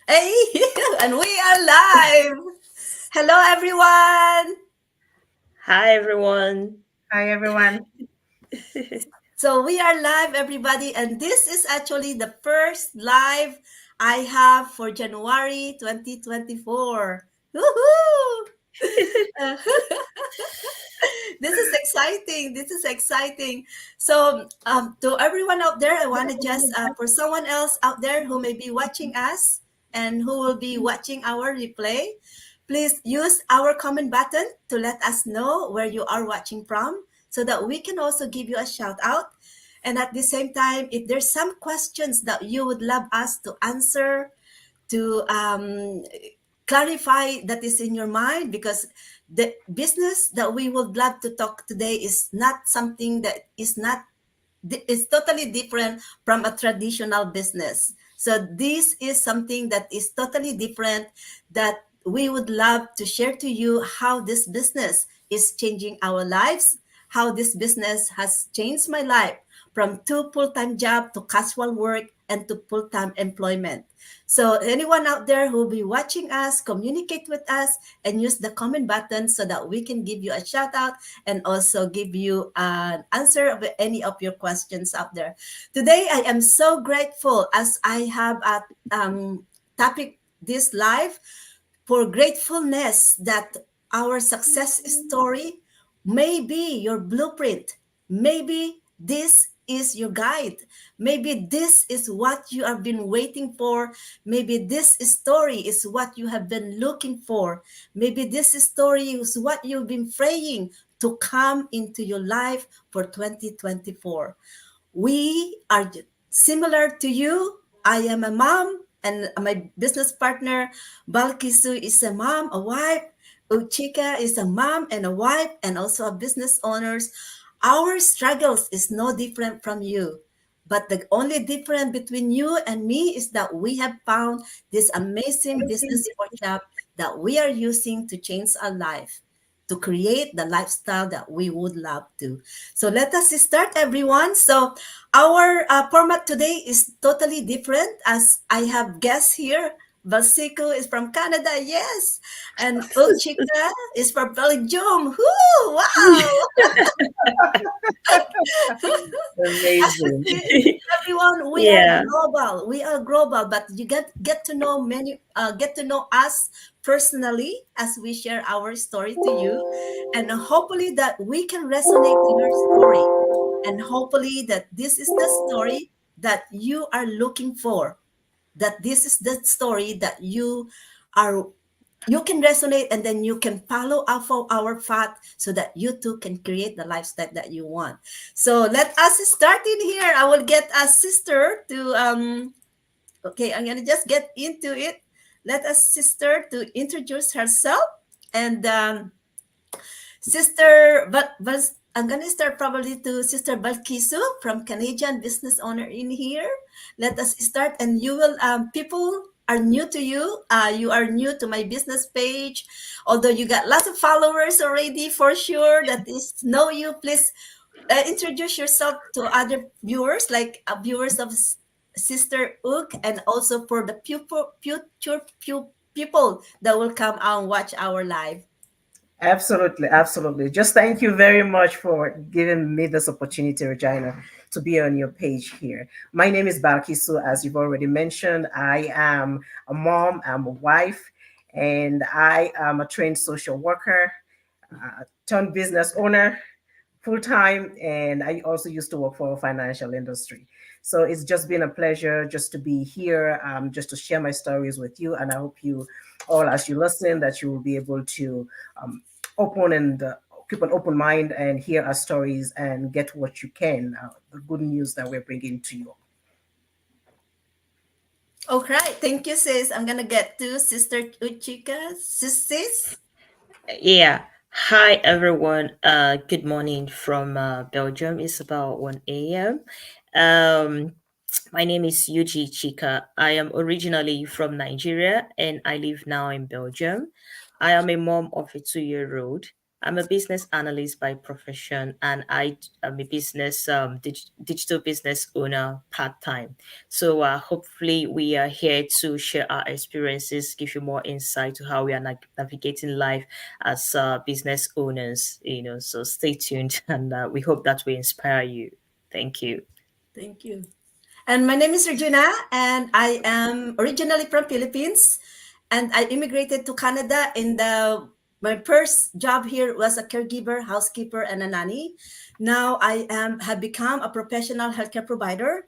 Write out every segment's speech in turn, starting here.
Hey, and we are live. Hello, everyone. Hi everyone. Hi, everyone. So we are live, everybody, and this is actually the first live I have for January 2024. Woohoo! Uh, this is exciting. This is exciting. So, to everyone out there, I want to just, for someone else out there who may be watching us and who will be watching our replay, please use our comment button to let us know where you are watching from so that we can also give you a shout out. And at the same time, if there's some questions that you would love us to answer, to clarify that is in your mind, because the business that we would love to talk today is not something that is not is totally different from a traditional business. So this is something that is totally different, that we would love to share to you how this business is changing our lives, how this business has changed my life from two full-time job to casual work and to full-time employment. So anyone out there who will be watching us, communicate with us and use the comment button so that we can give you a shout out and also give you an answer of any of your questions out there. Today, I am so grateful as I have a topic this live for gratefulness that our success story may be your blueprint. Maybe this is your guide. Maybe this is what you have been waiting for. Maybe this story is what you have been looking for. Maybe this story is what you've been praying to come into your life for 2024. We are similar to you. I am a mom, and my business partner, Balkisu, is a mom, a wife. Uchika is a mom and a wife, and also a business owners. Our struggles is no different from you. But the only difference between you and me is that we have found this amazing business workshop that we are using to change our life, to create the lifestyle that we would love to. So let us start, everyone. So our format today is totally different, as I have guests here. Balsico is from Canada, yes, and Uchika is from Belgium. Whoo, wow! Amazing. Actually, everyone, we are Yeah. global. We are global, but you get to know get to know us personally as we share our story to you, and hopefully that we can resonate to your story, and hopefully that this is the story that you are looking for, that this is the story that are you can resonate, and then you can follow up for our path so that you too can create the lifestyle that you want. So let us start in here. I will get a sister to okay, I'm gonna just get into it. Let us sister to introduce herself, and but I'm gonna start probably to Sister Balkisu from Canadian business owner in here. Let us start, and you will people are new to you. You are new to my business page, although you got lots of followers already for sure. That is know you. Please introduce yourself to other viewers, like viewers of Sister Ook, and also for the people that will come and watch our live. Absolutely, absolutely. Just thank you very much for giving me this opportunity, Regina, to be on your page here. My name is Balkisu, as you've already mentioned. I am a mom, I'm a wife, and I am a trained social worker, turned business owner, full time, and I also used to work for a financial industry. So it's just been a pleasure just to be here, just to share my stories with you. And I hope you all, as you listen, that you will be able to um, open and keep an open mind and hear our stories and get what you can, the good news that we're bringing to you. Okay, thank you, sis. I'm gonna get to Sister Uchika. Sis. Yeah. Hi everyone. Good morning from Belgium. It's about 1 a.m. Um my name is Yuji Chika. I am originally from Nigeria and I live now in Belgium. I am a mom of a 2-year-old. I'm a business analyst by profession, and am a digital business owner part time. So hopefully, we are here to share our experiences, give you more insight to how we are navigating life as business owners. So stay tuned, and we hope that we inspire you. Thank you. Thank you. And my name is Regina, and I am originally from Philippines, and I immigrated to Canada. In the My first job here was a caregiver, housekeeper, and a nanny. Now I have become a professional healthcare provider.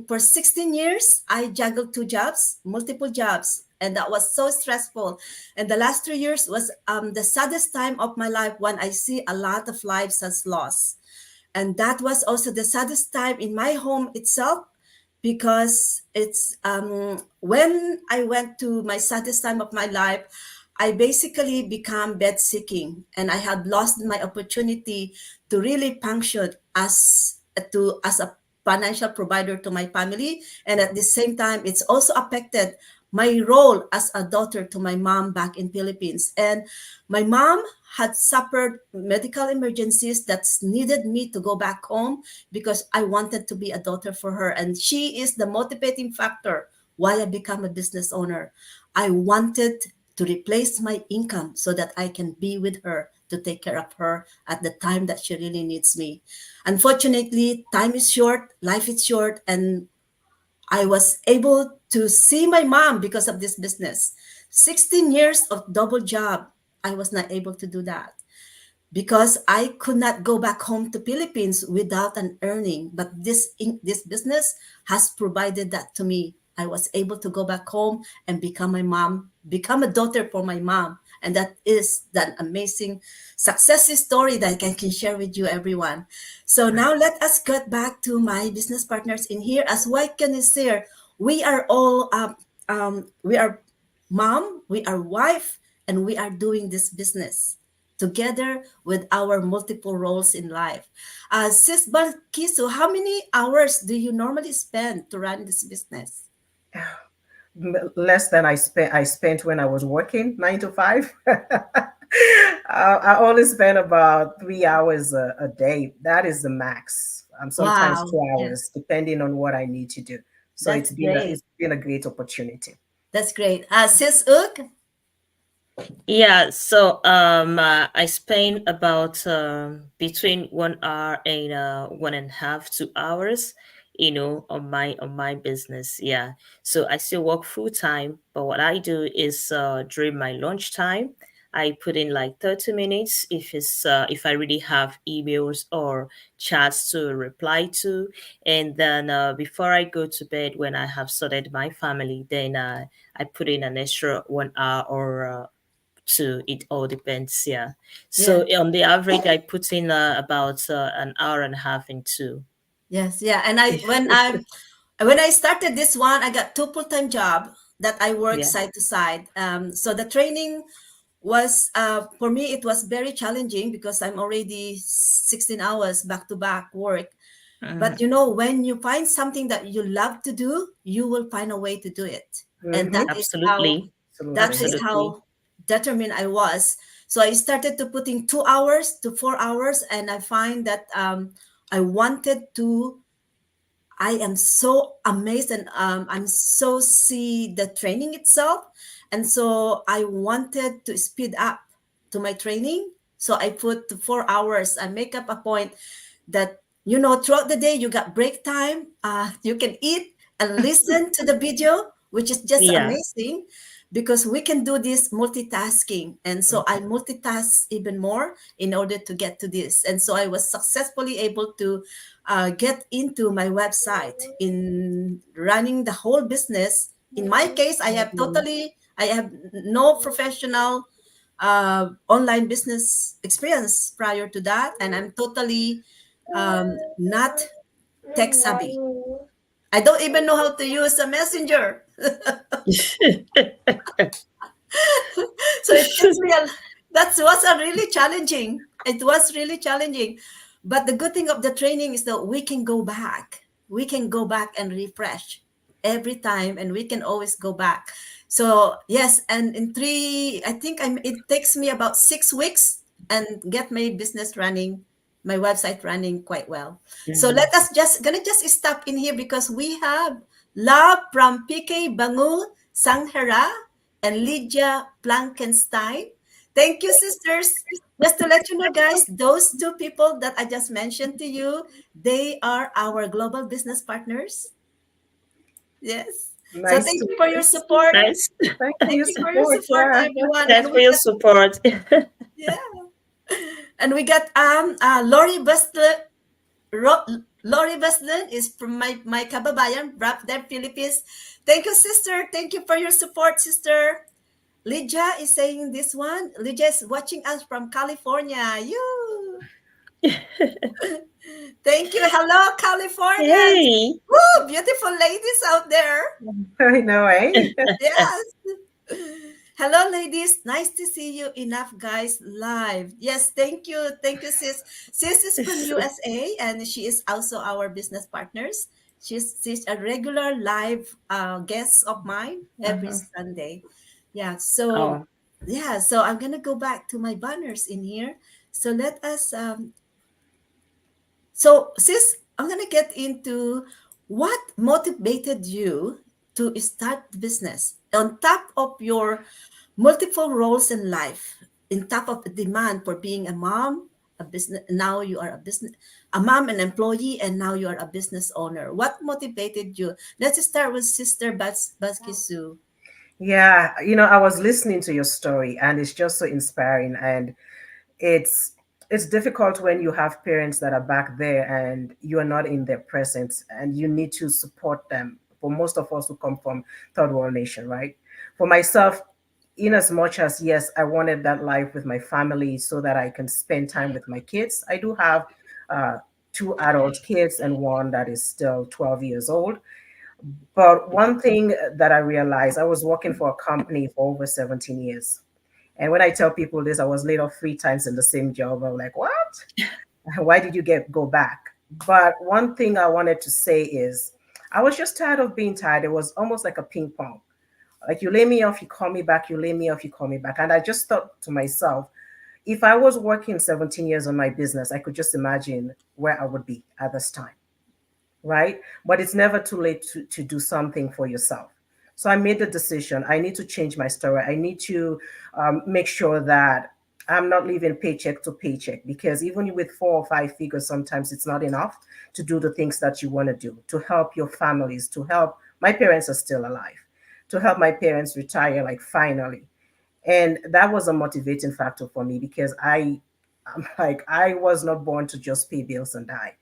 For 16 years, I juggled two jobs, multiple jobs, and that was so stressful. And the last 3 years was the saddest time of my life when I see a lot of lives as lost. And that was also the saddest time in my home itself, because it's when I went to my saddest time of my life, I basically become bed seeking, and I had lost my opportunity to really function as a financial provider to my family. And at the same time, it's also affected my role as a daughter to my mom back in Philippines. And my mom had suffered medical emergencies that needed me to go back home, because I wanted to be a daughter for her. And she is the motivating factor why I become a business owner. I wanted to replace my income so that I can be with her to take care of her at the time that she really needs me. Unfortunately, time is short, life is short, and I was able to see my mom because of this business. 16 years of double job, I was not able to do that because I could not go back home to Philippines without an earning. But this business has provided that to me. I was able to go back home and become my mom, become a daughter for my mom. And that is that amazing success story that I can share with you, everyone. So now let us get back to my business partners in here. As what can is there, we are all we are mom, we are wife, and we are doing this business together with our multiple roles in life. Sis Balkisu, how many hours do you normally spend to run this business? Less than I spent when I was working 9 to 5. I only spend about 3 hours a day. That is the max. Sometimes Wow. 2 hours, Yes, depending on what I need to do. So that's great. it's been a great opportunity. That's great. Sis Uk? Yeah, so I spend about between 1 hour and 1.5 2 hours, on my business. Yeah, so I still work full time, but what I do is during my lunchtime, I put in like 30 minutes if I really have emails or chats to reply to, and then before I go to bed, when I have sorted my family, then I put in an extra 1 hour or two. It all depends. Yeah. Yeah. So on the average, I put in about an hour and a half into. Yes, yeah. And when I started this one, I got two full-time job that I work Yeah. side to side. So the training was for me it was very challenging because I'm already 16 hours back to back work. But Mhm. when you find something that you love to do, you will find a way to do it. And Mm-hmm. Absolutely. that is Absolutely. Absolutely. how determined I was. So I started to put in 2 hours to 4 hours, and I find that I wanted to I am so amazed, and I'm so see the training itself. And so I wanted to speed up to my training. So I put to 4 hours. I make up a point that, throughout the day, you got break time. You can eat and listen to the video, which is just Yeah. amazing because we can do this multitasking. And so I multitask even more in order to get to this. And so I was successfully able to get into my website in running the whole business. In my case, I have no professional online business experience prior to that, and I'm totally not tech savvy. I don't even know how to use a messenger. So it takes me that was a really challenging. It was really challenging. But the good thing of the training is that we can go back. We can go back and refresh every time, and we can always go back. So yes, and in three, I think it takes me about 6 weeks and get my business running, my website running quite well. So Mhm. let us just stop in here because we have love from PK Bangu Sanghera and Lydia Blankenstein. Thank you, sisters. Just to let you know, guys, those two people that I just mentioned to you, they are our global business partners. Yes. So Nice thank to you for your meet support. you. Nice. Thanks for Thank your you for your support. support, Yeah. everyone. Thanks for your support. Yeah, and we got Lori Bustler. Lori Bustler is from my kababayan, Brap there, Philippines. Thank you, sister. Thank you for your support, sister. Lydia is saying this one. Lydia is watching us from California. You. Thank you. Hello, Californians. Hey. Woo, beautiful ladies out there. I know, eh? Yes. Hello, ladies. Nice to see you enough, guys, live. Yes, thank you. Thank you, sis. Sis is from USA and she is also our business partners. She's a regular live guest of mine every Uh-huh. Sunday. Yeah, so Oh. I'm gonna go back to my banners in here. So let us so, sis, I'm gonna get into what motivated you to start the business on top of your multiple roles in life, in top of the demand for being a mom, a business. Now you are a business, a mom, an employee, and now you are a business owner. What motivated you? Let's start with Sister Baskisu. Yeah, I was listening to your story and it's just so inspiring. And it's it's difficult when you have parents that are back there and you are not in their presence and you need to support them. For most of us who come from third world nation, right? For myself, in as much as yes, I wanted that life with my family so that I can spend time with my kids. I do have uh, two adult kids and one that is still 12 years old. But one thing that I realized, I was working for a company for over 17 years. And when I tell people this, I was laid off 3 times in the same job. I'm like, what? Why did you go back? But one thing I wanted to say is I was just tired of being tired. It was almost like a ping pong. Like you lay me off, you call me back, you lay me off, you call me back. And I just thought to myself, if I was working 17 years on my business, I could just imagine where I would be at this time, right? But it's never too late to do something for yourself. So I made the decision. I need to change my story. I need to make sure that I'm not living paycheck to paycheck because even with 4 or 5 figures, sometimes it's not enough to do the things that you want to do, to help your families, to help. My parents are still alive, to help my parents retire, like finally. And that was a motivating factor for me because I'm like, I was not born to just pay bills and die.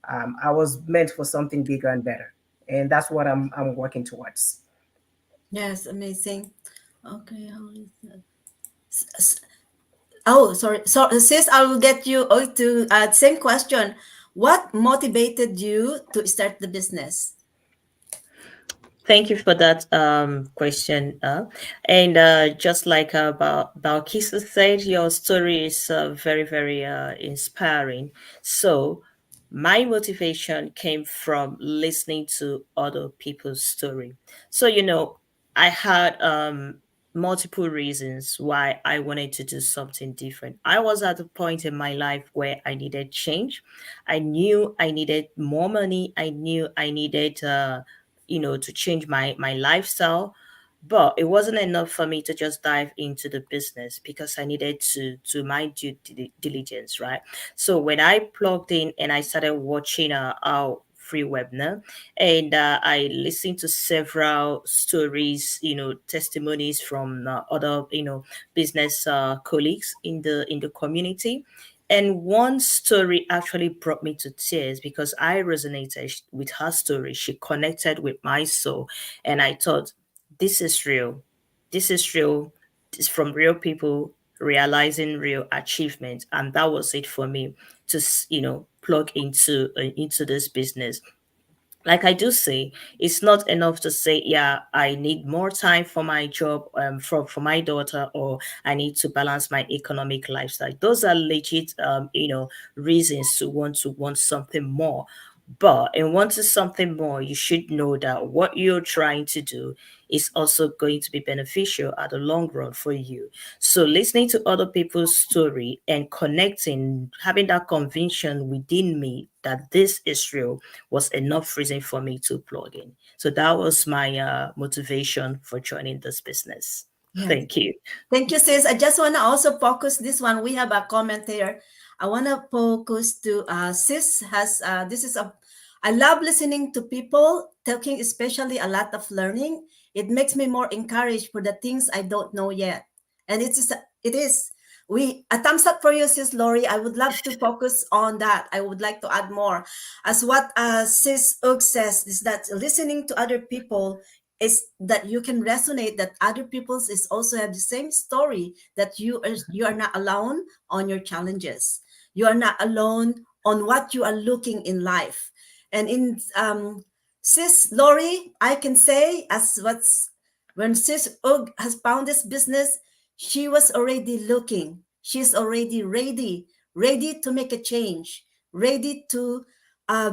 I was meant for something bigger and better, and that's what I'm working towards. Yes, amazing. Okay, how is that? Oh, sorry. So, sis, I will get you to same question. What motivated you to start the business? Thank you for that question. And just like Balkisa said, your story is very, very inspiring. So, my motivation came from listening to other people's story. So, I had multiple reasons why I wanted to do something different. I was at a point in my life where I needed change. I knew I needed more money. I knew I needed to change my lifestyle, but it wasn't enough for me to just dive into the business because I needed to my diligence, right? So when I plugged in and I started watching our free webinar, and I listened to several stories, testimonies from other business colleagues in the community. And one story actually brought me to tears because I resonated with her story. She connected with my soul. And I thought, this is real. This is real. It's from real people realizing real achievement. And that was it for me to, plug into this business. Like I do say, it's not enough to say, yeah, I need more time for my job, for my daughter, or I need to balance my economic lifestyle. Those are legit, reasons to want something more. But in wanting something more, you should know that what you're trying to do is also going to be beneficial at the long run for you. So listening to other people's story and connecting, having that conviction within me that this is real was enough reason for me to plug in. So that was my motivation for joining this business. Yes. Thank you. Thank you, sis. I just want to also focus this one. We have a comment here. I want to focus to sis has this is a I love listening to people talking, especially a lot of learning. It makes me more encouraged for the things I don't know yet. And it is we a thumbs up for you, sis Lori. I would love to focus on that. I would like to add more. As what sis Ugg says, is that listening to other people is that you can resonate that other people's is also have the same story, that you are not alone on your challenges, you are not alone on what you are looking in life. And in sis Lori, I can say as what's when sis Og has found this business, she was already looking, she's already ready to make a change, ready to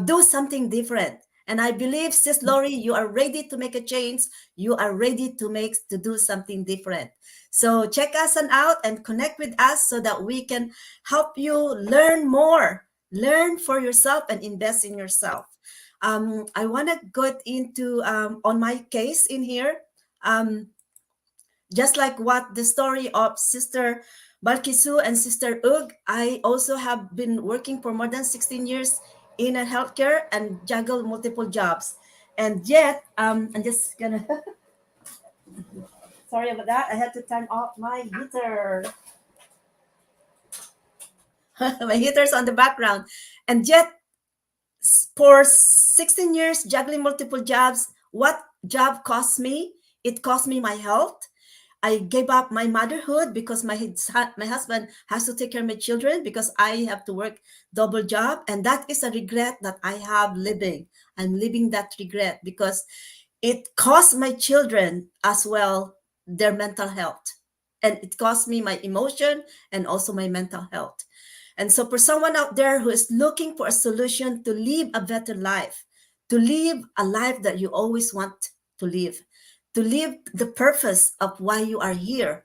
do something different. And I believe, Sis Lori, you are ready to make a change. You are ready to do something different. So check us on out and connect with us so that we can help you learn more, learn for yourself, and invest in yourself. I want to go into on my case in here. Um, just like what the story of Sister Balkisu and Sister Ug, I also have been working for more than 16 years in a healthcare and juggle multiple jobs. And yet, I'm just gonna, sorry about that. I had to turn off my heater. My heater's on the background. And yet, for 16 years juggling multiple jobs, what job cost me? It cost me my health. I gave up my motherhood because my husband has to take care of my children because I have to work double job, and that is a regret that I have living. I'm living that regret because it cost my children as well their mental health, and it cost me my emotion and also my mental health. And so, for someone out there who is looking for a solution to live a better life, to live a life that you always want to live the purpose of why you are here,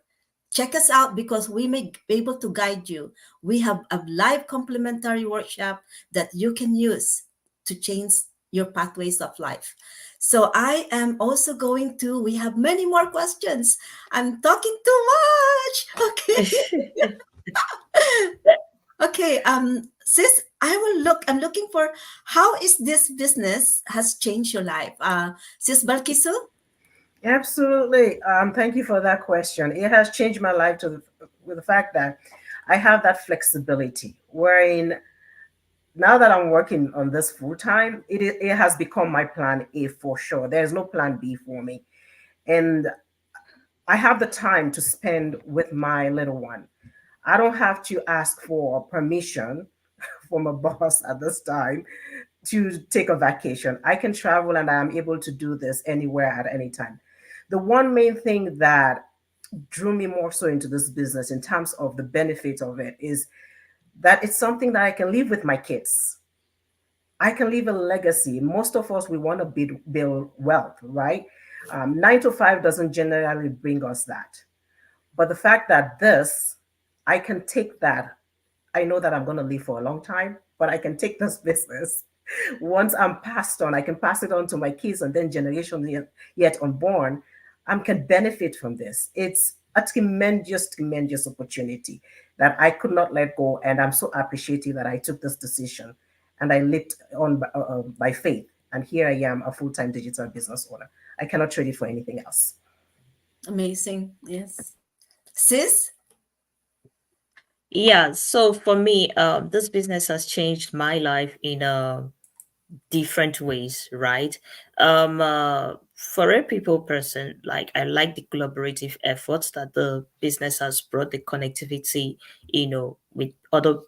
check us out because we may be able to guide you. We have a live complementary workshop that you can use to change your pathways of life. So I am also going to, we have many more questions. I'm talking too much. Okay. Okay, sis, I'm looking for how is this business has changed your life? Sis Balkisu? Absolutely. Thank you for that question. It has changed my life with the fact that I have that flexibility. Wherein now that I'm working on this full time, it has become my plan A for sure. There's no plan B for me, and I have the time to spend with my little one. I don't have to ask for permission from a boss at this time to take a vacation. I can travel and I'm able to do this anywhere at any time. The one main thing that drew me more so into this business in terms of the benefit of it is that it's something that I can leave with my kids. I can leave a legacy. Most of us, we want to build wealth, right? 9 to 5 doesn't generally bring us that. But the fact that I can take that. I know that I'm going to live for a long time, but I can take this business. Once I'm passed on, I can pass it on to my kids and then generations yet unborn. Can benefit from this. It's a tremendous, tremendous opportunity that I could not let go. And I'm so appreciative that I took this decision and I lived on by faith. And here I am, a full time digital business owner. I cannot trade it for anything else. Amazing. Yes. Sis? Yeah, so for me, this business has changed my life in different ways, right? For a people person, like I like the collaborative efforts that the business has brought, the connectivity, with other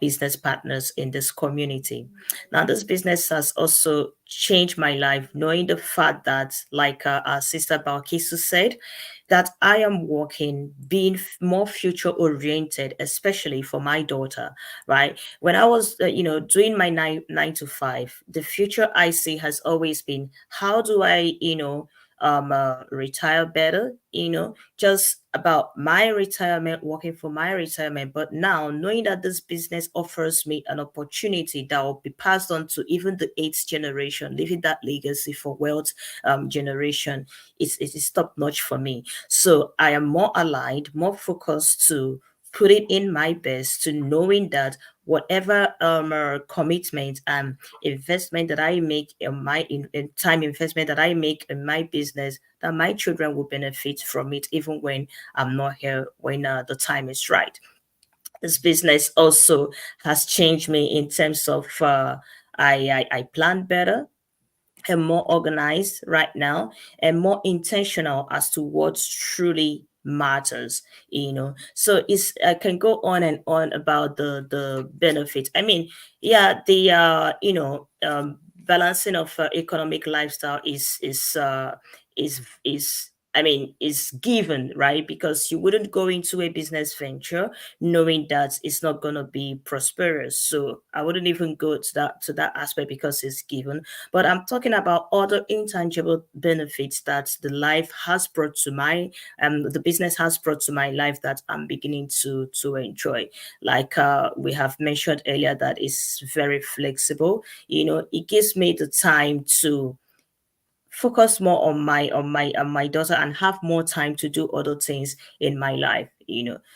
business partners in this community. Now, this business has also changed my life, knowing the fact that, like our sister Balkisu said, that I am working, being more future oriented, especially for my daughter, right? When I was, doing my nine to five, the future I see has always been, how do I, retire better, just about my retirement, working for my retirement. But now, knowing that this business offers me an opportunity that will be passed on to even the eighth generation, leaving that legacy for wealth generation, is top notch for me. So I am more aligned, more focused to putting in my best, to knowing that whatever commitment and investment that I make in time investment that I make in my business, that my children will benefit from it even when I'm not here, when the time is right. This business also has changed me in terms of I plan better and more organized right now and more intentional as to what truly matters, so it's I can go on and on about the benefit. I mean, yeah, the balancing of economic lifestyle is I mean, is given, right? Because you wouldn't go into a business venture knowing that it's not going to be prosperous. So I wouldn't even go to that aspect because it's given. But I'm talking about other intangible benefits that the business has brought to my life that I'm beginning to enjoy. Like we have mentioned earlier, that is very flexible. It gives me the time to focus more on my daughter and have more time to do other things in my life.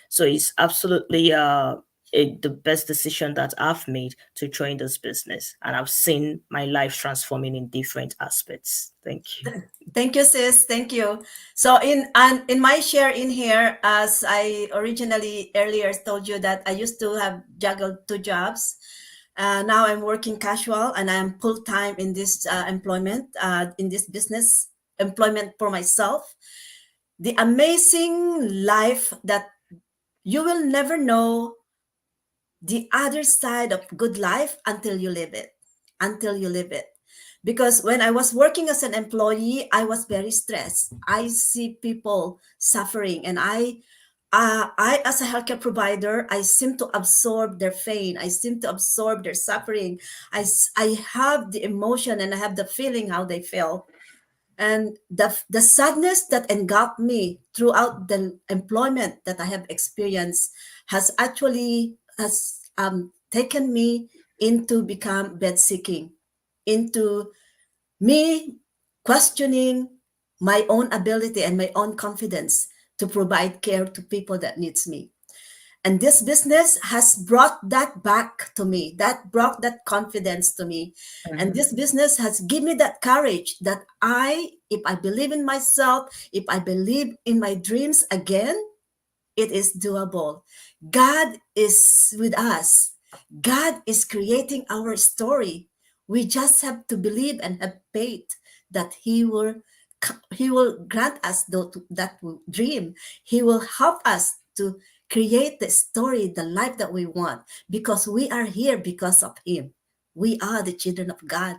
So it's absolutely the best decision that I've made to join this business, and I've seen my life transforming in different aspects. Thank you. Thank you, sis. Thank you. So in my share in here, as I originally earlier told you that I used to have juggled two jobs. Now I'm working casual and I'm full time in this employment, in this business employment for myself. The amazing life that you will never know the other side of good life until you live it. Until you live it. Because when I was working as an employee, I was very stressed. I see people suffering, and I as a healthcare provider, I seem to absorb their pain. I seem to absorb their suffering. I have the emotion and I have the feeling how they feel, and the sadness that engulfed me throughout the employment that I have experienced has actually has taken me into become bed seeking, into me questioning my own ability and my own confidence to provide care to people that needs me. And this business has brought that back to me, that brought that confidence to me. And Mhm. this business has given me that courage that if I believe in myself, if I believe in my dreams again, it is doable. God is with us. God is creating our story. We just have to believe and have faith that He will grant us that dream. He will help us to create the story, the life that we want, because we are here because of Him. We are the children of God.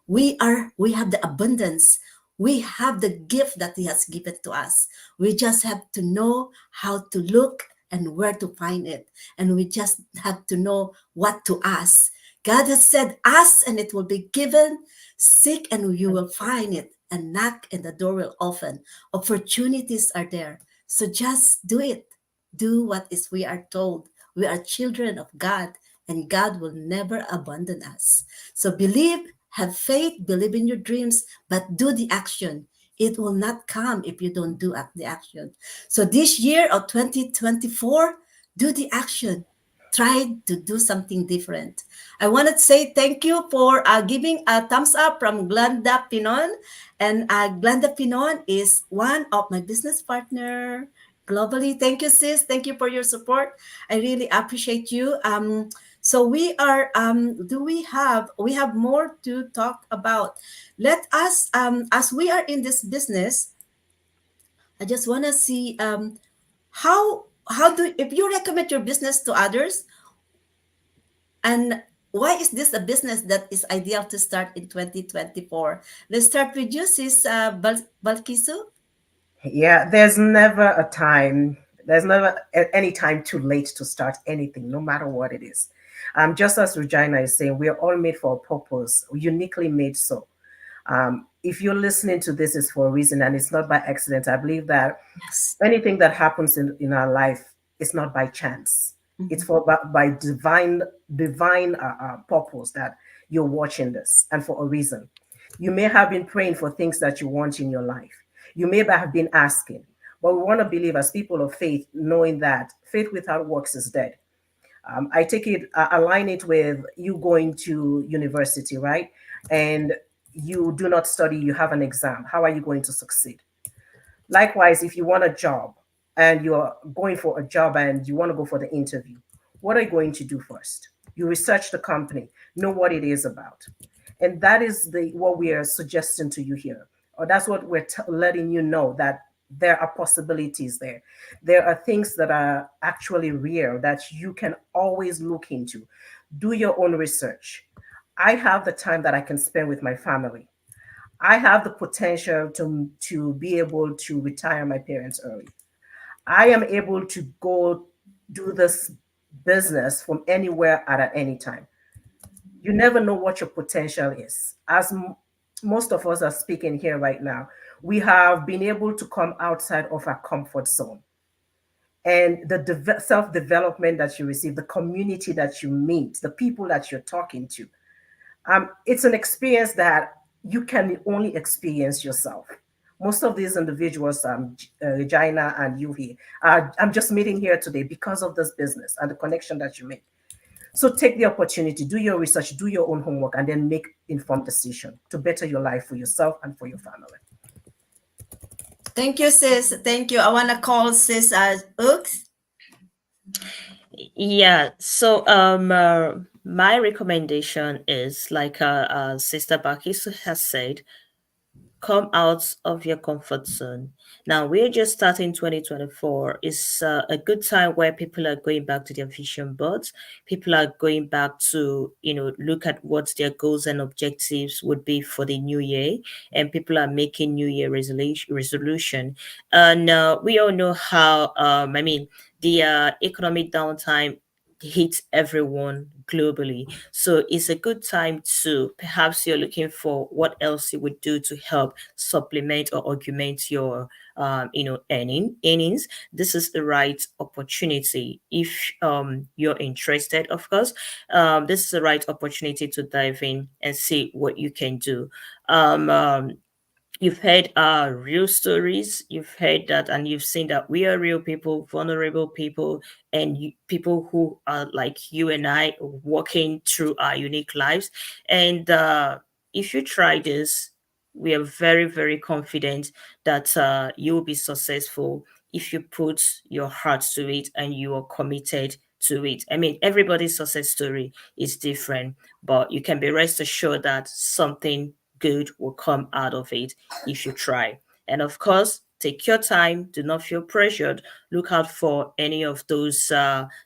We have the abundance. We have the gift that He has given to us. We just have to know how to look and where to find it. And we just have to know what to ask. God has said, ask and it will be given, seek and you will find it, and knock and the door will open. Opportunities are there. So just do it. Do what is we are told. We are children of God, and God will never abandon us. So believe, have faith, believe in your dreams, but do the action. It will not come if you don't do the action. So this year of 2024, do the action. Try to do something different. I want to say thank you for giving a thumbs up from Glenda Pinon. And Glenda Pinon is one of my business partner globally. Thank you, sis. Thank you for your support. I really appreciate you. So we are. We have more to talk about. Let us, as we are in this business, I just want to see how. how do if you recommend your business to others, and why is this a business that is ideal to start in 2024? Let's start with you, sis Balkisu. Yeah, there's never a time, there's never any time too late to start anything, no matter what it is. Just as Regina is saying, we are all made for a purpose, uniquely made so. If you're listening to this, is for a reason and it's not by accident. I believe that Yes. anything that happens in our life is not by chance. It's Mhm. for by divine purpose that you're watching this, and for a reason. You may have been praying for things that you want in your life. You may have been asking, but we want to believe as people of faith, knowing that faith without works is dead. I take it, align it with you going to university, right? And you do not study, you have an exam. How are you going to succeed? Likewise, if you want a job and you're going for a job and you want to go for the interview, what are you going to do first? You research the company, know what it is about. And that is the what we are suggesting to you here. Or that's what we're letting you know, that there are possibilities there. There are things that are actually real that you can always look into. Do your own research. I have the time that I can spend with my family. I have the potential to be able to retire my parents early. I am able to go do this business from anywhere at any time. You never know what your potential is. As most of us are speaking here right now, we have been able to come outside of our comfort zone, and the self development that you receive, the community that you meet, the people that you're talking to, it's an experience that you can only experience yourself. Most of these individuals, Regina and you here, I'm just meeting here today because of this business and the connection that you make. So take the opportunity, do your research, do your own homework, and then make informed decision to better your life for yourself and for your family. Thank you, sis. Thank you. I want to call sis Ooks. Yeah, so my recommendation is like Sister Bakis has said, come out of your comfort zone. Now we're just starting 2024. It's a good time where people are going back to their vision boards. People are going back to, look at what their goals and objectives would be for the new year. And people are making new year resolution. And we all know how, the economic downtime hits everyone globally. So it's a good time to, perhaps you're looking for what else you would do to help supplement or augment your earnings. This is the right opportunity. If you're interested, of course, this is the right opportunity to dive in and see what you can do. Um, um, You've heard real stories, you've heard that, and you've seen that we are real people, vulnerable people, and people who are like you and I, walking through our unique lives. And if you try this, we are very, very confident that you will be successful if you put your heart to it and you are committed to it. I mean, everybody's success story is different, but you can be rest assured that something good will come out of it if you try. And of course, take your time. Do not feel pressured. Look out for any of those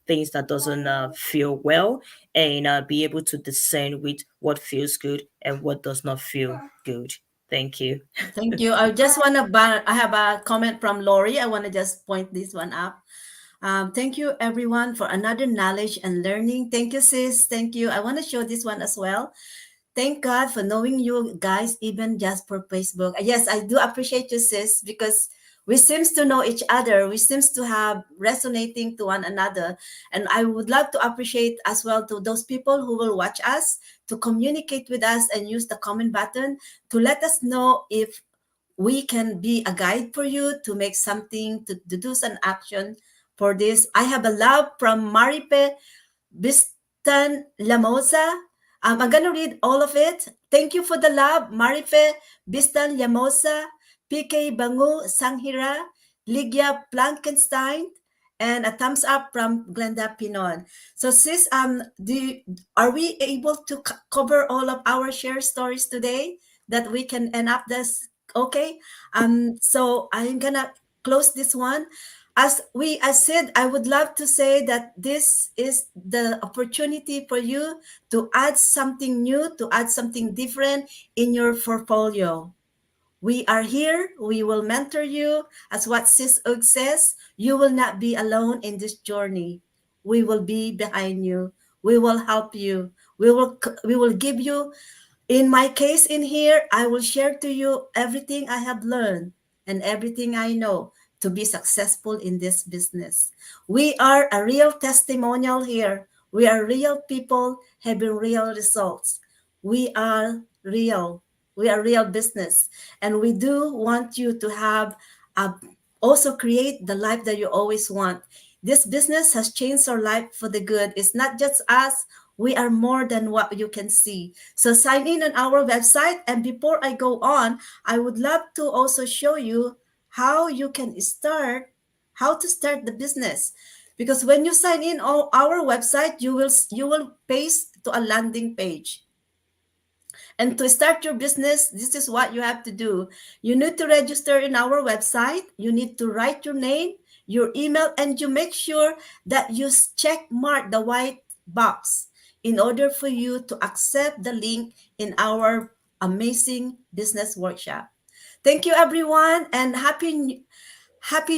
things that doesn't feel well, and be able to discern with what feels good and what does not feel good. Thank you. Thank you. I just want to, I have a comment from Lori. I want to just point this one up. Thank you, everyone, for another knowledge and learning. Thank you, sis. Thank you. I want to show this one as well. Thank God for knowing you guys, even just for Facebook. Yes, I do appreciate you, sis, because we seems to know each other. We seems to have resonating to one another. And I would love to appreciate as well to those people who will watch us, to communicate with us and use the comment button to let us know if we can be a guide for you to make something, to do some action for this. I have a love from Maripe Bistan Lamosa. I'm going to read all of it. Thank you for the love, Marife Bistan Lamosa, PK Bangu Sanghira, Ligia Plankenstein, and a thumbs up from Glenda Pinon. So, sis, are we able to cover all of our share stories today that we can end up this? Okay. So I'm gonna close this one. As I said, I would love to say that this is the opportunity for you to add something new, to add something different in your portfolio. We are here. We will mentor you. As what Sis Og says, you will not be alone in this journey. We will be behind you. We will help you. We will give you, in my case in here, I will share to you everything I have learned and everything I know to be successful in this business. We are a real testimonial here. We are real people having real results. We are real. We are real business. And we do want you to have a, also create the life that you always want. This business has changed our life for the good. It's not just us. We are more than what you can see. So sign in on our website. And before I go on, I would love to also show you how you can start, how to start the business. Because when you sign in on our website, you will paste to a landing page. And to start your business, this is what you have to do. You need to register in our website. You need to write your name, your email, and you make sure that you check mark the white box in order for you to accept the link in our amazing business workshop. Thank you, everyone, and Happy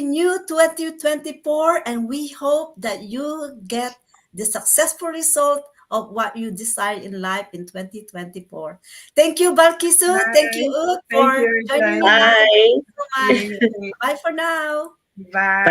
New 2024, and we hope that you get the successful result of what you desire in life in 2024. Thank you, Balkisu. Thank you, Bye. Ut, Thank for you, joining me Regina. live. Bye. Thank you so much. Bye for now. Bye.